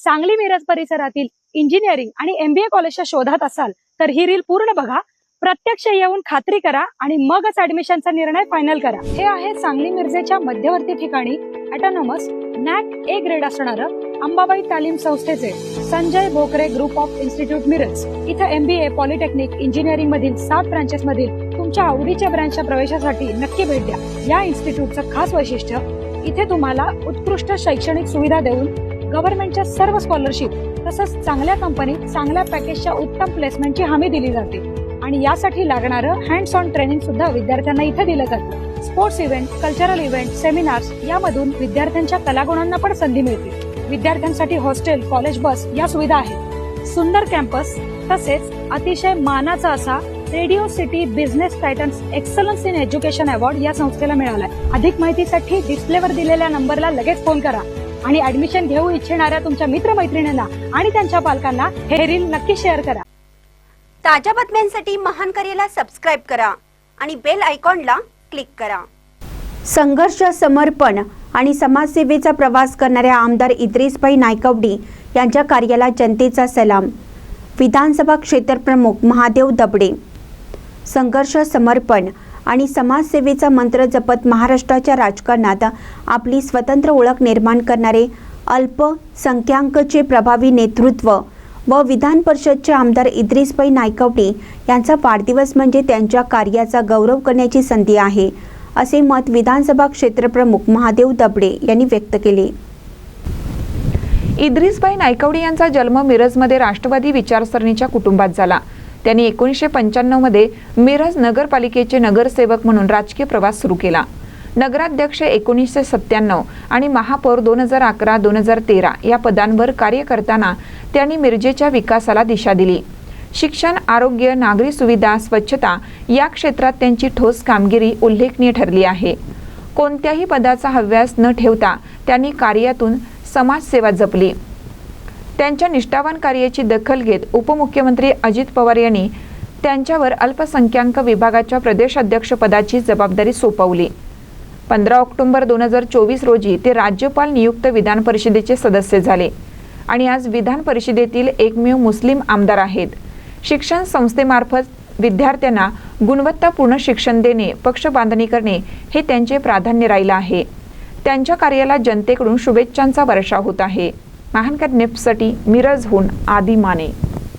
सांगली मिरज परिसरातील इंजिनिअरिंग आणि MBA कॉलेजच्या शोधात असाल तर ही रील पूर्ण बघा, प्रत्यक्ष येऊन खात्री करा आणि मगच ऍडमिशनचा निर्णय फायनल करा। हे आहे सांगली मिरजेच्या मध्यवर्ती ठिकाणी ऑटोनॉमस NAC A ग्रेड असणारं अंबाबाई तालीम संस्थेचे Sanjay Bhokare group of institute Miraj. इथे MBA, पॉलिटेक्निक, इंजिनिअरिंग मधील 7 ब्रांचेस मधील तुमच्या आवडीच्या ब्रांचच्या प्रवेशासाठी नक्की भेट द्या। या इन्स्टिट्यूटचं खास वैशिष्ट्य, इथे तुम्हाला उत्कृष्ट शैक्षणिक सुविधा देऊन गव्हर्नमेंटच्या सर्व स्कॉलरशिप तसंच चांगल्या कंपनीत चांगल्या पॅकेजच्या उत्तम प्लेसमेंटची हमी दिली जाते आणि यासाठी लागणारं हँड्स ऑन ट्रेनिंग सुद्धा विद्यार्थ्यांना इथे दिलं जातं। Sports event, cultural event, seminars यामधून विद्यार्थ्यांच्या कलागुणांना पण संधी मिळते। विद्यार्थ्यांसाठी हॉस्टेल, कॉलेज बस या सुविधा आहेत। सुंदर कॅम्पस तसेच अतिशय मानाचा असा radio city business Titans excellence in education award या संस्थेला मिळालाय। अधिक माहितीसाठी डिस्प्लेवर दिलेल्या नंबरला लगेच फोन करा आणि ऍडमिशन घेऊ इच्छिणाऱ्या तुमच्या मित्रमैत्रिणींना आणि त्यांच्या पालकांना हे रील नक्की शेअर करा। ताज्या बातम्यांसाठी महान करेला सबस्क्राइब करा आणि बेल आयकॉनला क्लिक करा। संघर्ष, समर्पण आणि समाजसेवेचा प्रवास करणाऱ्या आमदार इद्रिसभाई नायकवडी यांच्या कार्याला जनतेचा सलाम। विधानसभा क्षेत्रप्रमुख महादेव दबडे। संघर्ष, समर्पण आणि समाजसेवेचा मंत्र जपत महाराष्ट्राच्या राजकारणात आपली स्वतंत्र ओळख निर्माण करणारे अल्पसंख्याकांचे प्रभावी नेतृत्व व विधान परिषदचे आमदार इद्रिसभाई नायकवडी यांचा वाढदिवस म्हणजे त्यांच्या कार्याचा गौरव करण्याची संधी आहे, असे मत विधानसभा क्षेत्रप्रमुख महादेव दबडे यांनी व्यक्त केले। इद्रिसभाई नायकवडी यांचा जन्म मिरजमध्ये राष्ट्रवादी विचारसरणीच्या कुटुंबात झाला। त्यांनी 1995 मध्ये मिरज नगरपालिकेचे नगरसेवक म्हणून राजकीय प्रवास सुरू केला। नगराध्यक्ष 1997 आणि महापौर 2011-2013 या पदांवर कार्य करताना त्यांनी मिरजेच्या विकासाला दिशा दिली। शिक्षण, आरोग्य, नागरी सुविधा, स्वच्छता या क्षेत्रात त्यांची ठोस कामगिरी उल्लेखनीय ठरली आहे। कोणत्याही पदाचा हव्यास न ठेवता त्यांनी कार्यातून समाजसेवा जपली। त्यांच्या निष्ठावान कार्याची दखल घेत उपमुख्यमंत्री अजित पवार यांनी त्यांच्यावर अल्पसंख्याक विभागाच्या प्रदेशाध्यक्ष पदाची जबाबदारी सोपवली। 15 ऑक्टोबर 2024 रोजी ते राज्यपाल नियुक्त विधान परिषदेचे सदस्य झाले आणि आज विधान परिषदेतील एकमेव मुस्लिम आमदार आहेत। शिक्षण संस्थेमार्फत विद्यार्थ्यांना गुणवत्तापूर्ण शिक्षण देणे, पक्ष बांधणी करणे हे त्यांचे प्राधान्य राहिले आहे। त्यांच्या कार्याला जनतेकडून शुभेच्छांचा वर्षाव होत आहे। महानकर न्यूजसाठी मिरजहून आदी माने।